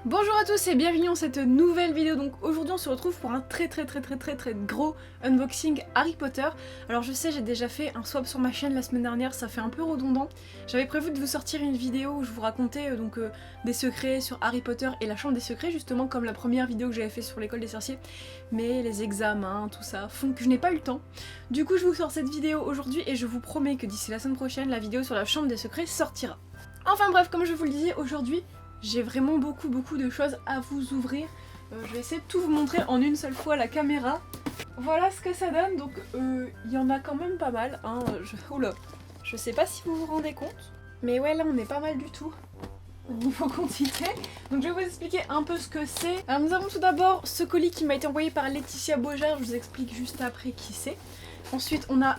Bonjour à tous et bienvenue dans cette nouvelle vidéo. Donc aujourd'hui on se retrouve pour un très gros unboxing Harry Potter. Alors je sais, j'ai déjà fait un swap sur ma chaîne la semaine dernière, ça fait un peu redondant. J'avais prévu de vous sortir une vidéo où je vous racontais des secrets sur Harry Potter et la chambre des secrets, justement comme la première vidéo que j'avais fait sur l'école des sorciers. Mais les examens, tout ça, font que je n'ai pas eu le temps. Du coup je vous sors cette vidéo aujourd'hui et je vous promets que d'ici la semaine prochaine, la vidéo sur la chambre des secrets sortira. Enfin bref, comme je vous le disais, aujourd'hui j'ai vraiment beaucoup de choses à vous ouvrir. Je vais essayer de tout vous montrer en une seule fois à la caméra. Voilà ce que ça donne, donc il y en a quand même pas mal. Hein. Oula, je sais pas si vous vous rendez compte, mais ouais là on est pas mal du tout au niveau quantité. Donc je vais vous expliquer un peu ce que c'est. Alors nous avons tout d'abord ce colis qui m'a été envoyé par Laetitia Beaujard, je vous explique juste après qui c'est. Ensuite on a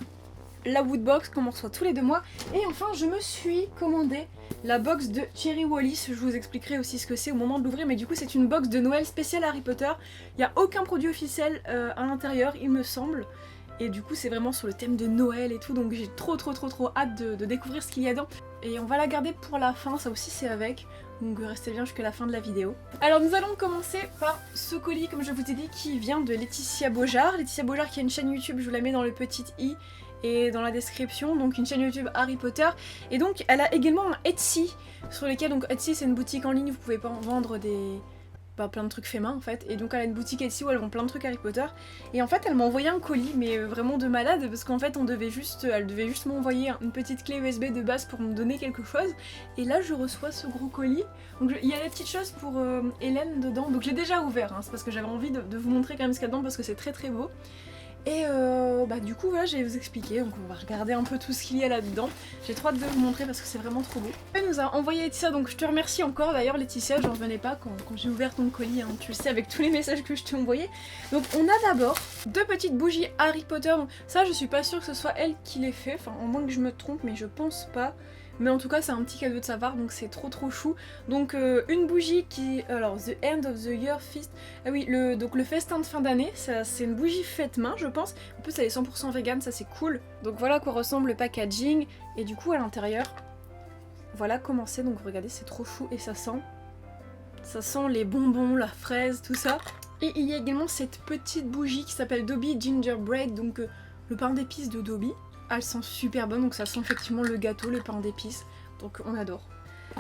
la Woodbox qu'on reçoit tous les 2 mois. Et enfin je me suis commandé la box de Cherry Wallis, je vous expliquerai aussi ce que c'est au moment de l'ouvrir, mais du coup c'est une box de Noël spéciale Harry Potter. Il n'y a aucun produit officiel à l'intérieur il me semble. Et du coup c'est vraiment sur le thème de Noël et tout, donc j'ai trop hâte de découvrir ce qu'il y a dedans. Et on va la garder pour la fin, ça aussi c'est avec, donc restez bien jusqu'à la fin de la vidéo. Alors nous allons commencer par ce colis comme je vous ai dit qui vient de Laetitia Beaujard. Laetitia Beaujard qui a une chaîne YouTube, je vous la mets dans le petit i et dans la description, donc une chaîne YouTube Harry Potter. Et donc elle a également un Etsy, sur lequel, donc Etsy c'est une boutique en ligne, vous pouvez pas en vendre plein de trucs faits main en fait, et donc elle a une boutique Etsy où elle vend plein de trucs Harry Potter, et en fait elle m'a envoyé un colis, mais vraiment de malade, parce qu'en fait elle devait juste m'envoyer une petite clé USB de base pour me donner quelque chose, et là je reçois ce gros colis, donc il y a des petites choses pour Hélène dedans, donc j'ai déjà ouvert, hein, c'est parce que j'avais envie de vous montrer quand même ce qu'il y a dedans, parce que c'est très beau. Et du coup voilà, je vais vous expliquer, donc on va regarder un peu tout ce qu'il y a là-dedans. J'ai trop hâte de vous montrer parce que c'est vraiment trop beau. Elle nous a envoyé Laetitia, donc je te remercie encore d'ailleurs Laetitia, je revenais pas quand j'ai ouvert ton colis, hein, tu le sais avec tous les messages que je t'ai envoyés. Donc on a d'abord 2 petites bougies Harry Potter, donc ça je suis pas sûre que ce soit elle qui les fait, enfin au moins que je me trompe, mais je pense pas. Mais en tout cas c'est un petit cadeau de sa part, donc c'est trop chou. Donc une bougie qui... Alors The End of the Year Feast. Ah oui, donc le festin de fin d'année, c'est une bougie faite main je pense. En plus elle est 100% vegan, ça c'est cool. Donc voilà à quoi ressemble le packaging. Et du coup à l'intérieur, voilà comment c'est. Donc regardez, c'est trop chou et ça sent. Ça sent les bonbons, la fraise, tout ça. Et il y a également cette petite bougie qui s'appelle Dobby Gingerbread, donc le pain d'épices de Dobby. Elle sent super bonne, donc ça sent effectivement le gâteau, le pain d'épices, donc on adore.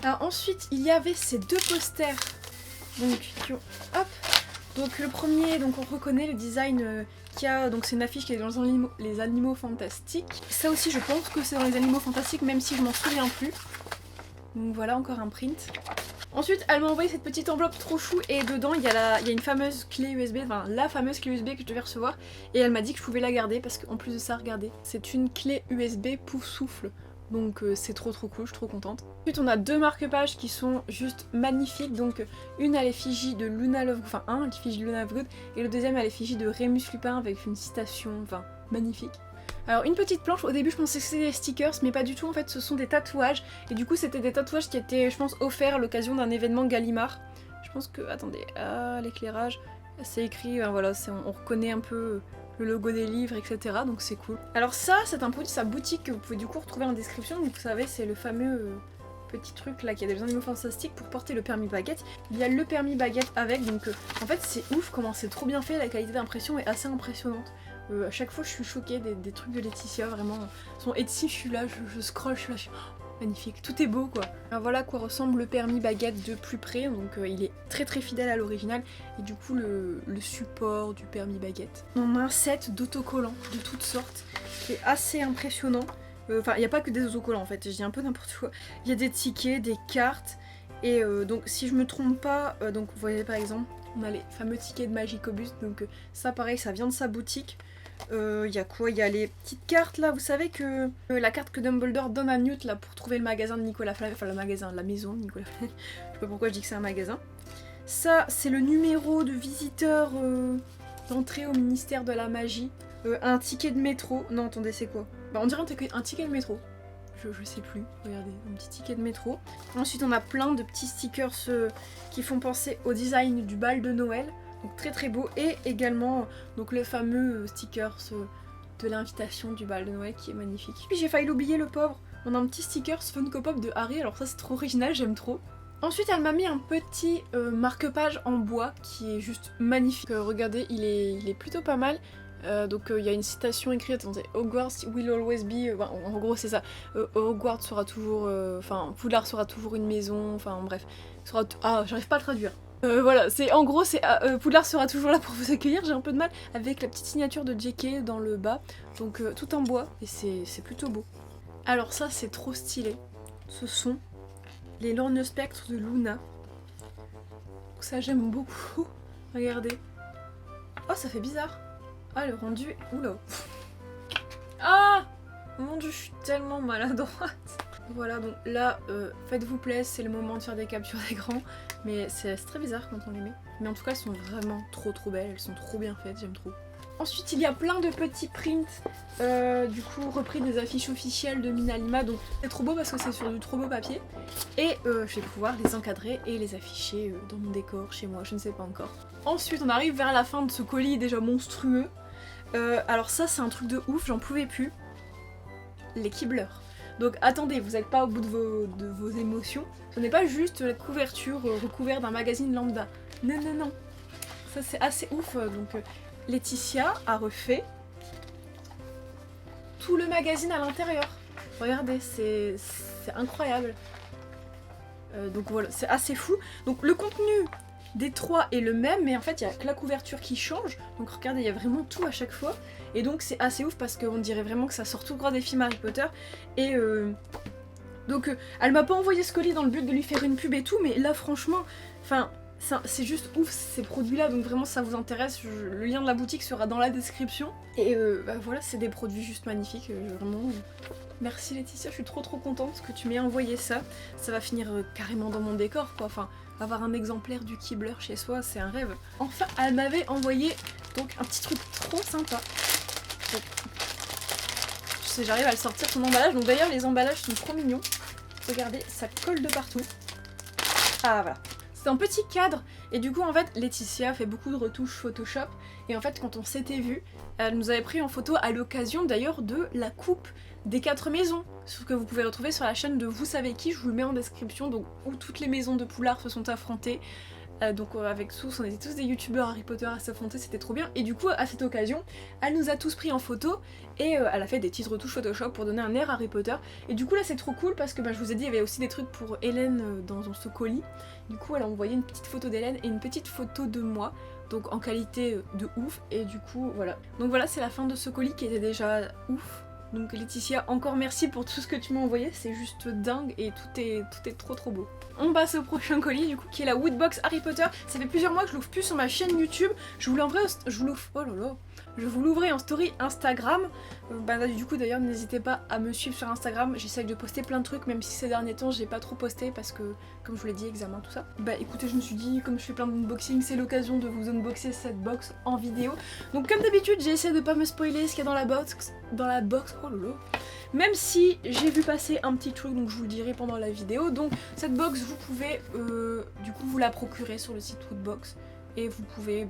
Alors ensuite, il y avait ces 2 posters, donc qui ont... Hop. Donc le premier, donc on reconnaît le design qu'il y a, donc c'est une affiche qui est dans les animaux fantastiques. Ça aussi je pense que c'est dans les animaux fantastiques, même si je m'en souviens plus. Donc voilà, encore un print. Ensuite, elle m'a envoyé cette petite enveloppe trop chou et dedans il y a une fameuse clé USB, enfin la fameuse clé USB que je devais recevoir, et elle m'a dit que je pouvais la garder parce qu'en plus de ça, regardez, c'est une clé USB pouf souffle, donc c'est trop cool, je suis trop contente. Ensuite on a 2 marque-pages qui sont juste magnifiques, donc une à l'effigie de Luna Lovegood, enfin un à l'effigie de Luna Lovegood, et le deuxième à l'effigie de Rémus Lupin avec une citation, enfin magnifique. Alors une petite planche, au début je pensais que c'était des stickers, mais pas du tout, en fait ce sont des tatouages, et du coup c'était des tatouages qui étaient je pense offerts à l'occasion d'un événement Gallimard. Je pense que, attendez, l'éclairage, c'est écrit, voilà, on reconnaît un peu le logo des livres, etc. Donc c'est cool. Alors ça, c'est un produit de sa boutique que vous pouvez du coup retrouver en description, donc vous savez c'est le fameux petit truc là qui a des animaux fantastiques pour porter le permis baguette. Il y a le permis baguette avec, donc en fait c'est ouf comment c'est trop bien fait, la qualité d'impression est assez impressionnante. À chaque fois je suis choquée des trucs de Laetitia, vraiment. Son Etsy, je suis là, je scroll, je suis là, magnifique, tout est beau quoi. Alors voilà à quoi ressemble le permis baguette de plus près, donc il est très fidèle à l'original, et du coup le support du permis baguette. On a un set d'autocollants de toutes sortes qui est assez impressionnant. Enfin il n'y a pas que des autocollants en fait, je dis un peu n'importe quoi. Il y a des tickets, des cartes, et donc si je me trompe pas, donc vous voyez par exemple, on a les fameux tickets de Magicobus, donc ça pareil, ça vient de sa boutique. Y a quoi? Il y a les petites cartes là, vous savez que la carte que Dumbledore donne à Newt là pour trouver le magasin de Nicolas Flamel, enfin le magasin, la maison de Nicolas Flamel, je sais pas pourquoi je dis que c'est un magasin. Ça c'est le numéro de visiteur d'entrée au ministère de la magie. Un ticket de métro, non attendez c'est quoi? Bah on dirait un ticket de métro. Je sais plus, regardez, un petit ticket de métro. Ensuite on a plein de petits stickers qui font penser au design du bal de Noël. Donc très beau, et également donc le fameux stickers de l'invitation du bal de Noël qui est magnifique. Puis j'ai failli l'oublier le pauvre, on a un petit sticker Funko Pop de Harry, alors ça c'est trop original, j'aime trop. Ensuite elle m'a mis un petit marque-page en bois qui est juste magnifique. Regardez, il est plutôt pas mal. Donc il y a une citation écrite, attendez, Hogwarts will always be, en gros c'est ça, Hogwarts sera toujours, enfin Poudlard sera toujours une maison, enfin bref, j'arrive pas à le traduire. Voilà, c'est en gros c'est Poudlard sera toujours là pour vous accueillir, j'ai un peu de mal avec la petite signature de JK dans le bas, donc tout en bois, et c'est plutôt beau. Alors ça c'est trop stylé, ce sont les lorgnes spectres de Luna, donc ça j'aime beaucoup, regardez. Oh ça fait bizarre. Ah le rendu... Oula. Ah mon dieu, je suis tellement maladroite. Voilà, donc là, faites-vous plaisir, c'est le moment de faire des captures d'écran. Mais c'est très bizarre quand on les met. Mais en tout cas, elles sont vraiment trop belles, elles sont trop bien faites, j'aime trop. Ensuite, il y a plein de petits prints, du coup, repris des affiches officielles de Minalima. Donc c'est trop beau parce que c'est sur du trop beau papier. Et je vais pouvoir les encadrer et les afficher dans mon décor, chez moi, je ne sais pas encore. Ensuite, on arrive vers la fin de ce colis déjà monstrueux. Alors ça c'est un truc de ouf, j'en pouvais plus. Les Kibblers. Donc attendez, vous n'êtes pas au bout de vos émotions. Ce n'est pas juste la couverture recouverte d'un magazine lambda. Non non non. Ça c'est assez ouf. Donc Laetitia a refait tout le magazine à l'intérieur. Regardez, c'est incroyable. Donc voilà, c'est assez fou. Donc le contenu des trois est le même, mais en fait il y a que la couverture qui change. Donc regardez, il y a vraiment tout à chaque fois. Et donc c'est assez ouf parce qu'on dirait vraiment que ça sort tout droit des films Harry Potter. Et donc elle m'a pas envoyé ce colis dans le but de lui faire une pub et tout, mais là franchement, enfin c'est juste ouf ces produits là, donc vraiment ça vous intéresse, le lien de la boutique sera dans la description. Et bah voilà, c'est des produits juste magnifiques, vraiment. Merci Laetitia, je suis trop contente que tu m'aies envoyé ça. Ça va finir carrément dans mon décor quoi, enfin avoir un exemplaire du Kibbler chez soi, c'est un rêve. Enfin, elle m'avait envoyé donc un petit truc trop sympa. Donc, je sais, j'arrive à le sortir son emballage, donc d'ailleurs les emballages sont trop mignons. Regardez, ça colle de partout. Ah voilà. C'est un petit cadre, et du coup en fait Laetitia fait beaucoup de retouches Photoshop, et en fait quand on s'était vu, elle nous avait pris en photo à l'occasion d'ailleurs de la coupe des 4 maisons, ce que vous pouvez retrouver sur la chaîne de Vous savez qui, je vous le mets en description, donc où toutes les maisons de Poudlard se sont affrontées. Donc avec tous, on était tous des youtubeurs Harry Potter à s'affronter, c'était trop bien. Et du coup à cette occasion, elle nous a tous pris en photo et elle a fait des petites retouches Photoshop pour donner un air Harry Potter. Et du coup là c'est trop cool parce que je vous ai dit il y avait aussi des trucs pour Hélène dans ce colis. Du coup elle a envoyé une petite photo d'Hélène et une petite photo de moi, donc en qualité de ouf. Et du coup voilà. Donc voilà, c'est la fin de ce colis qui était déjà ouf. Donc Laetitia, encore merci pour tout ce que tu m'as envoyé, c'est juste dingue et tout est trop beau. On passe au prochain colis du coup qui est la Woodbox Harry Potter. Ça fait plusieurs mois que je l'ouvre plus sur ma chaîne YouTube. Je vous l'ouvrais en story Instagram. Du coup d'ailleurs n'hésitez pas à me suivre sur Instagram. J'essaye de poster plein de trucs même si ces derniers temps j'ai pas trop posté parce que comme je vous l'ai dit, examen tout ça. Bah écoutez, je me suis dit comme je fais plein d'unboxing, c'est l'occasion de vous unboxer cette box en vidéo. Donc comme d'habitude j'ai essayé de pas me spoiler ce qu'il y a dans la box. Oh lolo. Même si j'ai vu passer un petit truc, donc je vous le dirai pendant la vidéo. Donc cette box, vous pouvez du coup vous la procurer sur le site Woodbox. Et vous pouvez,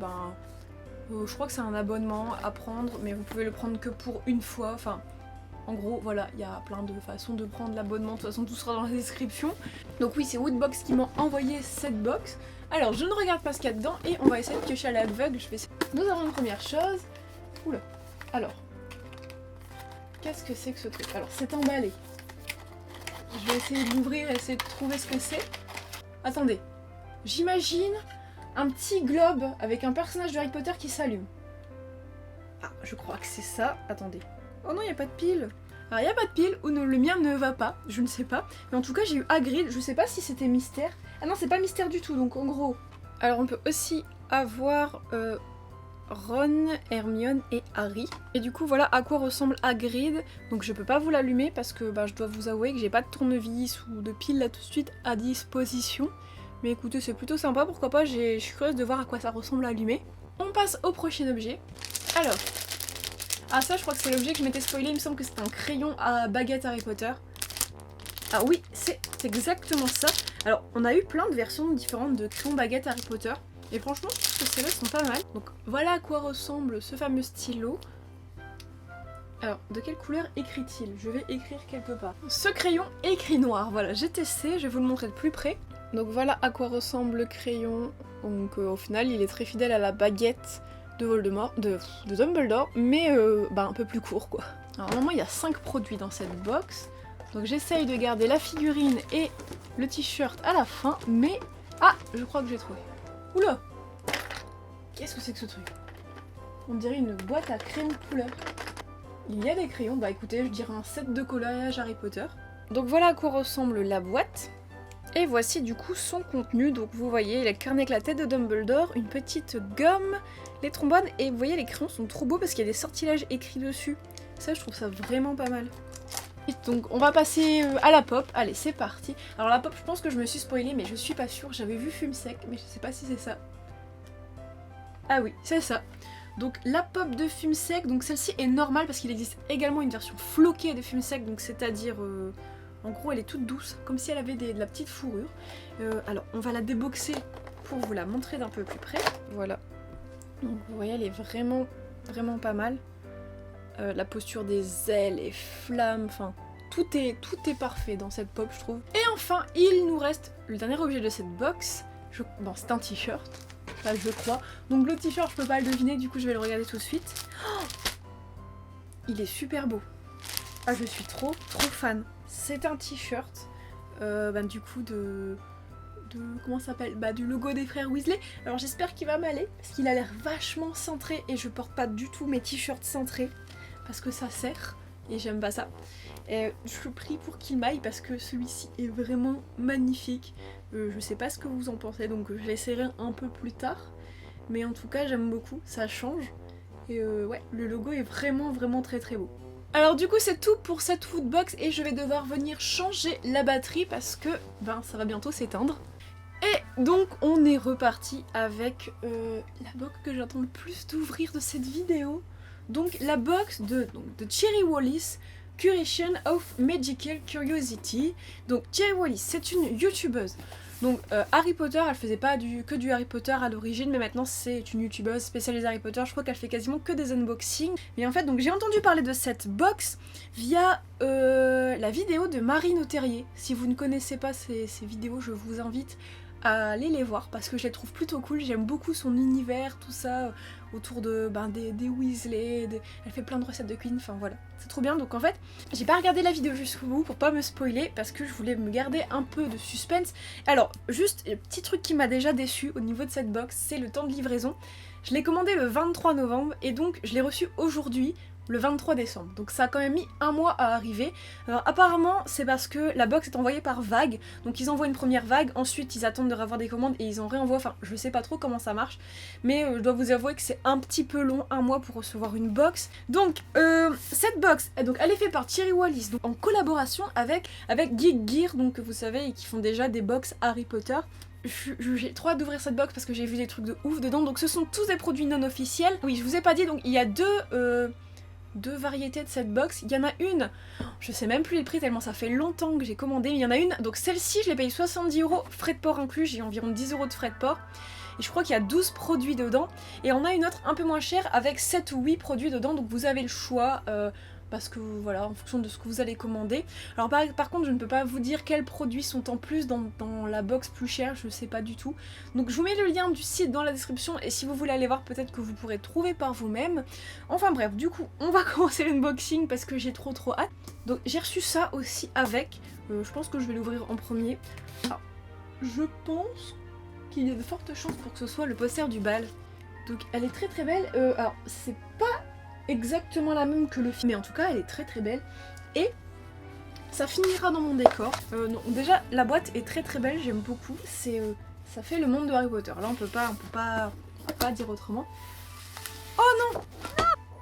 je crois que c'est un abonnement à prendre, mais vous pouvez le prendre que pour une fois. Enfin, en gros, voilà, il y a plein de façons de prendre l'abonnement. De toute façon, tout sera dans la description. Donc oui, c'est Woodbox qui m'a envoyé cette box. Alors, je ne regarde pas ce qu'il y a dedans et on va essayer de piocher à l'aveugle. Nous avons une première chose. Oula. Alors. Qu'est-ce que c'est que ce truc? Alors c'est emballé. Je vais essayer de l'ouvrir et essayer de trouver ce que c'est. Attendez. J'imagine un petit globe avec un personnage de Harry Potter qui s'allume. Ah, je crois que c'est ça. Attendez. Oh non, il n'y a pas de pile. Alors il n'y a pas de pile, ou le mien ne va pas, je ne sais pas. Mais en tout cas j'ai eu Hagrid, je sais pas si c'était mystère. Ah non, c'est pas mystère du tout, donc en gros. Alors on peut aussi avoir... Ron, Hermione et Harry. Et du coup voilà à quoi ressemble Hagrid. Donc je peux pas vous l'allumer parce que je dois vous avouer que j'ai pas de tournevis ou de pile là tout de suite à disposition. Mais écoutez, c'est plutôt sympa, pourquoi pas, je suis curieuse de voir à quoi ça ressemble allumé. On passe au prochain objet. Alors, ah ça je crois que c'est l'objet que je m'étais spoilé, il me semble que c'est un crayon à baguette Harry Potter. Ah oui, c'est exactement ça. Alors on a eu plein de versions différentes de crayons baguette Harry Potter. Et franchement, je trouve que ces stylos sont pas mal. Donc voilà à quoi ressemble ce fameux stylo. Alors, de quelle couleur écrit-il? Je vais écrire quelque part. Ce crayon écrit noir, voilà, j'ai testé, je vais vous le montrer de plus près. Donc voilà à quoi ressemble le crayon. Donc au final il est très fidèle à la baguette de Voldemort, de Dumbledore, mais un peu plus court quoi. Alors normalement il y a 5 produits dans cette box. Donc j'essaye de garder la figurine et le t-shirt à la fin, mais... Ah, je crois que j'ai trouvé. Oula! Qu'est-ce que c'est que ce truc? On dirait une boîte à crayons de couleur. Il y a des crayons, bah écoutez, je dirais un set de coloriage Harry Potter. Donc voilà à quoi ressemble la boîte. Et voici du coup son contenu, donc vous voyez les carnets avec la tête de Dumbledore, une petite gomme, les trombones, et vous voyez les crayons sont trop beaux parce qu'il y a des sortilèges écrits dessus. Ça je trouve ça vraiment pas mal. Donc on va passer à la pop, allez c'est parti. Alors la pop je pense que je me suis spoilée mais je suis pas sûre, j'avais vu Fume Sec mais je sais pas si c'est ça. Ah oui c'est ça. Donc la pop de Fume Sec, donc celle-ci est normale parce qu'il existe également une version floquée de Fume Sec, donc c'est-à-dire en gros elle est toute douce, comme si elle avait de la petite fourrure. Alors on va la déboxer pour vous la montrer d'un peu plus près, voilà. Donc vous voyez elle est vraiment pas mal. La posture des ailes, les flammes, enfin tout est parfait dans cette pop je trouve. Et enfin il nous reste le dernier objet de cette box, bon c'est un t-shirt, enfin, je crois. Donc le t-shirt je peux pas le deviner, du coup je vais le regarder tout de suite. Oh, il est super beau. Ah je suis trop fan. C'est un t-shirt du coup de comment ça s'appelle, du logo des frères Weasley. Alors j'espère qu'il va m'aller parce qu'il a l'air vachement cintré et je porte pas du tout mes t-shirts cintrés parce que ça serre et j'aime pas ça. Et je prie pour qu'il m'aille parce que celui-ci est vraiment magnifique. Je sais pas ce que vous en pensez donc je l'essaierai un peu plus tard, mais en tout cas j'aime beaucoup, ça change et ouais le logo est vraiment très beau. Alors du coup c'est tout pour cette foodbox et je vais devoir venir changer la batterie parce que ça va bientôt s'éteindre. Et donc on est reparti avec la box que j'attends le plus d'ouvrir de cette vidéo. Donc la box de Cherry Wallis, Curation of Magical Curiosity. Donc Cherry Wallis c'est une youtubeuse. Donc Harry Potter, elle faisait pas que du Harry Potter à l'origine, mais maintenant c'est une youtubeuse spécialisée Harry Potter, je crois qu'elle fait quasiment que des unboxings. Mais en fait, donc j'ai entendu parler de cette box via la vidéo de Marine Auterrier. Si vous ne connaissez pas ces vidéos, je vous invite à aller les voir parce que je les trouve plutôt cool, j'aime beaucoup son univers, tout ça, autour de des Weasley, elle fait plein de recettes de Queen, enfin voilà, c'est trop bien. Donc en fait, j'ai pas regardé la vidéo jusqu'au bout pour pas me spoiler parce que je voulais me garder un peu de suspense. Alors, juste, un petit truc qui m'a déjà déçu au niveau de cette box, c'est le temps de livraison. Je l'ai commandé le 23 novembre et donc je l'ai reçu aujourd'hui, le 23 décembre. Donc ça a quand même mis un mois à arriver. Alors apparemment c'est parce que la box est envoyée par vague. Donc ils envoient une première vague, ensuite ils attendent de revoir des commandes et ils en réenvoient. Enfin je sais pas trop comment ça marche. Mais je dois vous avouer que c'est un petit peu long, un mois pour recevoir une box. Donc cette box, donc, elle est faite par Cherry Wallis, donc en collaboration avec Geek Gear, donc vous savez, qui font déjà des box Harry Potter. J'ai trop hâte d'ouvrir cette box parce que j'ai vu des trucs de ouf dedans. Donc ce sont tous des produits non officiels. Oui je vous ai pas dit, donc il y a deux variétés de cette box. Il y en a une, je sais même plus les prix tellement ça fait longtemps que j'ai commandé, mais il y en a une, donc celle-ci je l'ai payé 70€, frais de port inclus, j'ai environ 10€ de frais de port. Et je crois qu'il y a 12 produits dedans. Et on a une autre un peu moins chère avec 7 ou 8 produits dedans, donc vous avez le choix. Parce que voilà, en fonction de ce que vous allez commander. Alors par contre je ne peux pas vous dire quels produits sont en plus dans la box plus chère, je sais pas du tout. Donc je vous mets le lien du site dans la description et si vous voulez aller voir peut-être que vous pourrez trouver par vous-même. Enfin bref, du coup on va commencer l'unboxing parce que j'ai trop hâte. Donc j'ai reçu ça aussi avec, je pense que je vais l'ouvrir en premier. Alors, je pense qu'il y a de fortes chances pour que ce soit le poster du bal. Donc elle est très belle, alors c'est pas exactement la même que le film, mais en tout cas elle est très belle et ça finira dans mon décor. Non, déjà la boîte est très belle, j'aime beaucoup, ça fait le monde de Harry Potter, là on peut pas dire autrement. Oh non,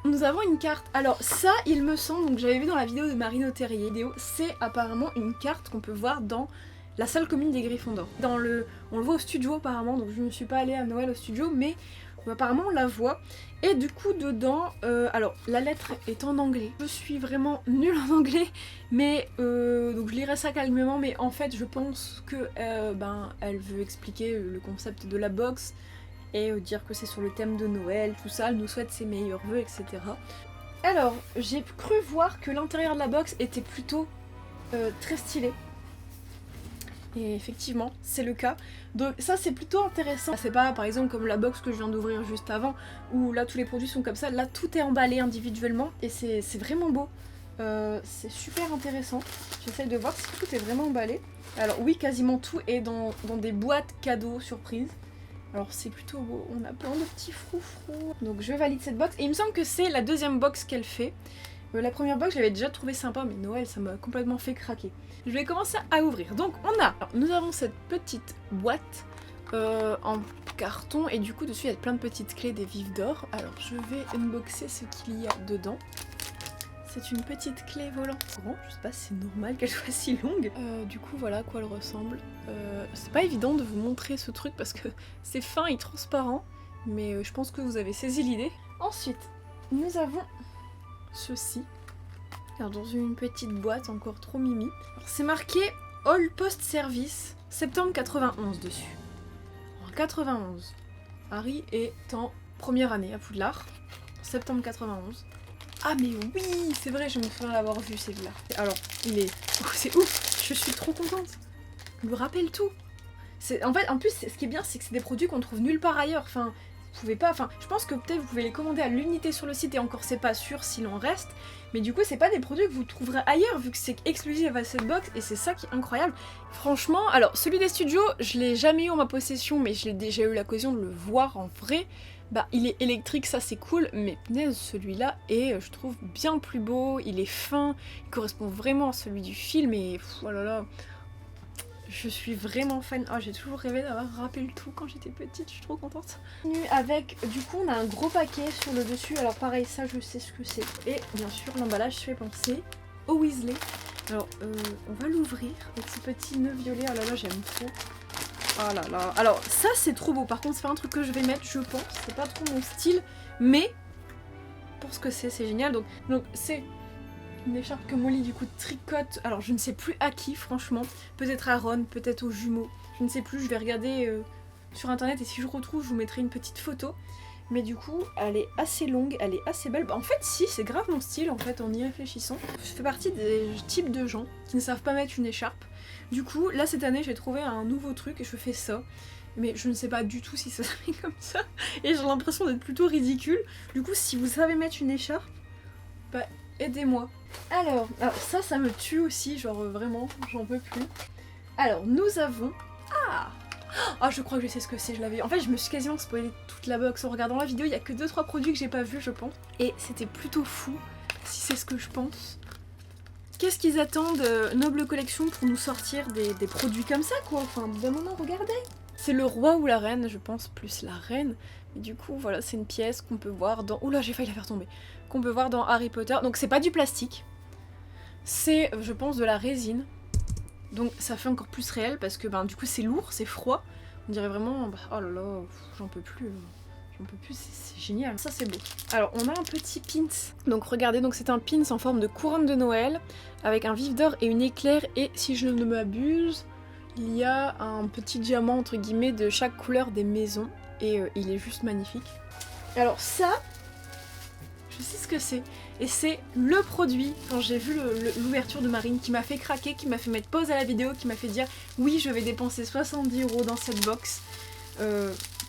nous avons une carte. Alors ça il me semble, donc j'avais vu dans la vidéo de Marine Auterrier, c'est apparemment une carte qu'on peut voir dans la salle commune des Gryffondor. On le voit au studio apparemment, donc je ne suis pas allée à Noël au studio, mais apparemment on la voit. Et du coup dedans, alors la lettre est en anglais. Je suis vraiment nulle en anglais, mais donc je lirai ça calmement, mais en fait je pense que elle veut expliquer le concept de la box et dire que c'est sur le thème de Noël, tout ça, elle nous souhaite ses meilleurs vœux, etc. Alors j'ai cru voir que l'intérieur de la box était plutôt très stylé. Et effectivement, c'est le cas. Donc ça c'est plutôt intéressant. C'est pas par exemple comme la box que je viens d'ouvrir juste avant, où là tous les produits sont comme ça. Là tout est emballé individuellement et c'est vraiment beau. C'est super intéressant. J'essaie de voir si tout est vraiment emballé. Alors oui, quasiment tout est dans des boîtes cadeaux surprises. Alors c'est plutôt beau, on a plein de petits froufrous. Donc je valide cette box. Et il me semble que c'est la deuxième box qu'elle fait. La première box, je l'avais déjà trouvé sympa, mais Noël, ça m'a complètement fait craquer. Je vais commencer à ouvrir. Donc nous avons cette petite boîte en carton, et du coup dessus il y a plein de petites clés des vifs d'or. Alors je vais unboxer ce qu'il y a dedans. C'est une petite clé volant grand, je sais pas si c'est normal qu'elle soit si longue. Du coup voilà à quoi elle ressemble. C'est pas évident de vous montrer ce truc parce que c'est fin et transparent, mais je pense que vous avez saisi l'idée. Ensuite, nous avons ceci. Alors dans une petite boîte encore trop mimi. C'est marqué All Post Service, septembre 91 dessus. En 91, Harry est en première année à Poudlard, septembre 91. Ah mais oui, c'est vrai, je me souviens l'avoir vu celui-là. Alors, il est... Oh, c'est ouf, je suis trop contente. Il me rappelle tout. En fait, en plus, ce qui est bien, c'est que c'est des produits qu'on trouve nulle part ailleurs. Enfin, vous pouvez pas... Enfin, je pense que peut-être vous pouvez les commander à l'unité sur le site et encore c'est pas sûr s'il en reste. Mais du coup, c'est pas des produits que vous trouverez ailleurs vu que c'est exclusif à cette box et c'est ça qui est incroyable. Franchement, alors celui des studios, je l'ai jamais eu en ma possession, mais j'ai déjà eu l'occasion de le voir en vrai. Bah, il est électrique, ça c'est cool, mais punaise, celui-là est, je trouve, bien plus beau, il est fin, il correspond vraiment à celui du film, et oh là là, je suis vraiment fan. Oh, j'ai toujours rêvé d'avoir râpé le tout quand j'étais petite, je suis trop contente. Avec, du coup, on a un gros paquet sur le dessus, alors pareil, ça je sais ce que c'est. Et bien sûr, l'emballage fait penser au Weasley. Alors, on va l'ouvrir avec ce petit nœud violet, oh là là, j'aime trop. Oh là là. Alors ça c'est trop beau, par contre c'est pas un truc que je vais mettre je pense, c'est pas trop mon style, mais pour ce que c'est génial. Donc c'est une écharpe que Molly du coup tricote, alors je ne sais plus à qui franchement, peut-être à Ron, peut-être aux jumeaux, je ne sais plus, je vais regarder sur internet et si je retrouve je vous mettrai une petite photo. Mais du coup elle est assez longue, elle est assez belle, bah, en fait si c'est grave mon style en fait en y réfléchissant. Je fais partie des types de gens qui ne savent pas mettre une écharpe. Du coup, là cette année j'ai trouvé un nouveau truc et je fais ça. Mais je ne sais pas du tout si ça s'appelle comme ça. Et j'ai l'impression d'être plutôt ridicule. Du coup, si vous savez mettre une écharpe, bah aidez-moi. Alors ça me tue aussi, genre vraiment, j'en peux plus. Alors nous avons... Ah, je crois que je sais ce que c'est, je l'avais... En fait, je me suis quasiment spoilé toute la box en regardant la vidéo. Il y a que 2-3 produits que j'ai pas vus, je pense. Et c'était plutôt fou, si c'est ce que je pense. Qu'est-ce qu'ils attendent, Noble Collection, pour nous sortir des produits comme ça, quoi. Enfin, d'un moment, regardez. C'est le roi ou la reine, je pense, plus la reine. Mais du coup, voilà, c'est une pièce qu'on peut voir dans... Oula, j'ai failli la faire tomber. Qu'on peut voir dans Harry Potter. Donc c'est pas du plastique. C'est, je pense, de la résine. Donc ça fait encore plus réel parce que, ben, du coup, c'est lourd, c'est froid. On dirait vraiment... Bah, oh là là, j'en peux plus. J'en peux plus, c'est génial. Ça, c'est beau. Alors, on a un petit pins. Donc regardez, donc c'est un pins en forme de couronne de Noël avec un vif d'or et une éclair. Et si je ne m'abuse, il y a un petit diamant entre guillemets de chaque couleur des maisons. Et il est juste magnifique. Alors ça, je sais ce que c'est. Et c'est le produit, quand j'ai vu l'ouverture de Marine, qui m'a fait craquer, qui m'a fait mettre pause à la vidéo, qui m'a fait dire oui, je vais dépenser 70 € dans cette box.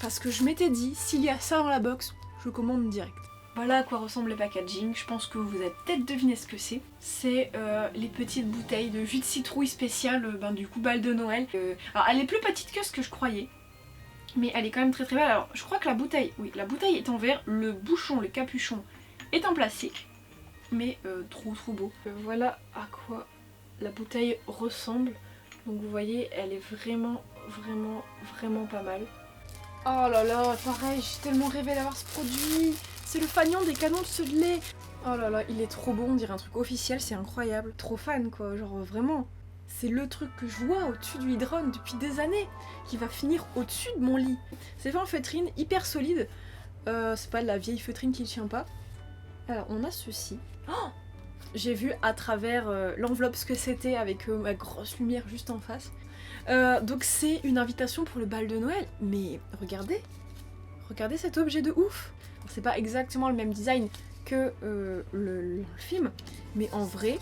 Parce que je m'étais dit, s'il y a ça dans la box, je commande direct. Voilà à quoi ressemble le packaging, je pense que vous avez peut-être deviné ce que c'est. C'est les petites bouteilles de jus de citrouille spécial, du coup balle de Noël. Alors elle est plus petite que ce que je croyais, mais elle est quand même très très belle. Alors je crois que la bouteille, oui, la bouteille est en verre, le bouchon, le capuchon est en plastique, mais trop beau. Voilà à quoi la bouteille ressemble. Donc vous voyez, elle est vraiment pas mal. Oh là là, pareil, j'ai tellement rêvé d'avoir ce produit. C'est le fanion des canons de Sudley. Oh là là, il est trop beau, on dirait un truc officiel, c'est incroyable. Trop fan quoi, genre vraiment. C'est le truc que je vois au-dessus du hydrone depuis des années, qui va finir au-dessus de mon lit. C'est fait en feutrine, hyper solide. C'est pas de la vieille feutrine qui ne tient pas. Alors on a ceci. Oh, j'ai vu à travers l'enveloppe ce que c'était avec ma grosse lumière juste en face. Donc c'est une invitation pour le bal de Noël, mais regardez cet objet de ouf. C'est pas exactement le même design que le film, mais en vrai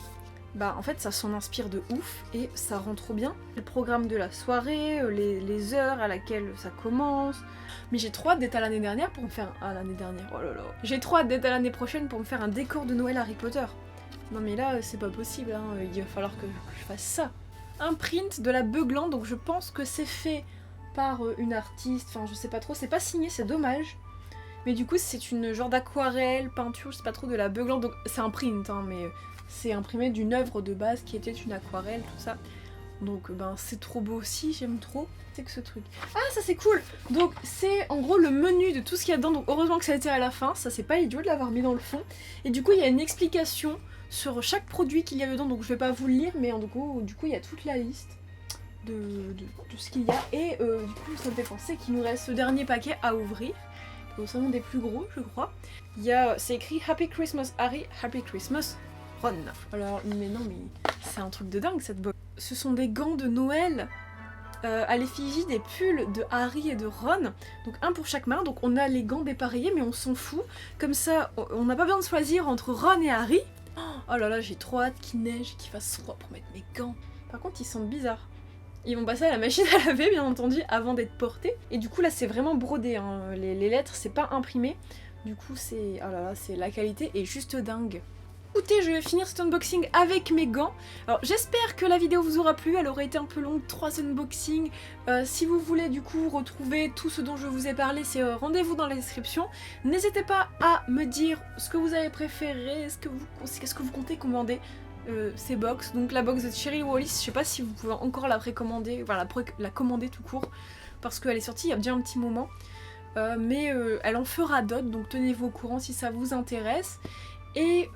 bah en fait ça s'en inspire de ouf et ça rend trop bien. Le programme de la soirée, les heures à laquelle ça commence. Mais j'ai trop hâte d'être à l'année dernière pour me faire... Ah l'année dernière, oh là là. J'ai trop hâte d'être à l'année prochaine pour me faire un décor de Noël Harry Potter. Non mais là c'est pas possible, hein. Il va falloir que je fasse ça. Un print de la Beuglante, donc je pense que c'est fait par une artiste, enfin je sais pas trop, c'est pas signé, c'est dommage. Mais du coup c'est une genre d'aquarelle, peinture, je sais pas trop, de la Beuglante, donc c'est un print, hein, mais c'est imprimé d'une œuvre de base qui était une aquarelle, tout ça. Donc ben c'est trop beau aussi, j'aime trop. C'est que ce truc. Ah ça c'est cool. Donc c'est en gros le menu de tout ce qu'il y a dedans, donc heureusement que ça a été à la fin, ça c'est pas idiot de l'avoir mis dans le fond. Et du coup il y a une explication sur chaque produit qu'il y a dedans, donc je vais pas vous le lire, mais du coup il y a toute la liste de ce qu'il y a. Et du coup ça me fait penser qu'il nous reste ce dernier paquet à ouvrir. C'est un des plus gros je crois. Il y a, c'est écrit Happy Christmas Harry, Happy Christmas Ron. Alors mais non mais c'est un truc de dingue cette box. Ce sont des gants de Noël à l'effigie des pulls de Harry et de Ron, donc un pour chaque main, donc on a les gants dépareillés mais on s'en fout, comme ça on n'a pas besoin de choisir entre Ron et Harry. Oh là là j'ai trop hâte qu'il neige et qu'il fasse froid pour mettre mes gants. Par contre ils sentent bizarres. Ils vont passer à la machine à laver bien entendu avant d'être portés, et du coup là c'est vraiment brodé, hein. Les lettres c'est pas imprimé, du coup c'est... Oh là là, c'est la qualité est juste dingue. Écoutez, je vais finir cet unboxing avec mes gants. Alors j'espère que la vidéo vous aura plu, elle aurait été un peu longue, 3 unboxings. Si vous voulez du coup retrouver tout ce dont je vous ai parlé, c'est rendez-vous dans la description. N'hésitez pas à me dire ce que vous avez préféré, qu'est-ce que vous comptez commander ces box. Donc la box de Cheryl Wallis, je sais pas si vous pouvez encore la précommander, enfin la commander tout court, parce qu'elle est sortie il y a bien un petit moment. Mais elle en fera d'autres, donc tenez-vous au courant si ça vous intéresse. Et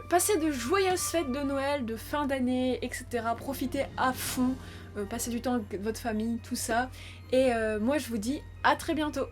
passez de joyeuses fêtes de Noël, de fin d'année, etc. Profitez à fond, passez du temps avec votre famille, tout ça. Et moi je vous dis à très bientôt.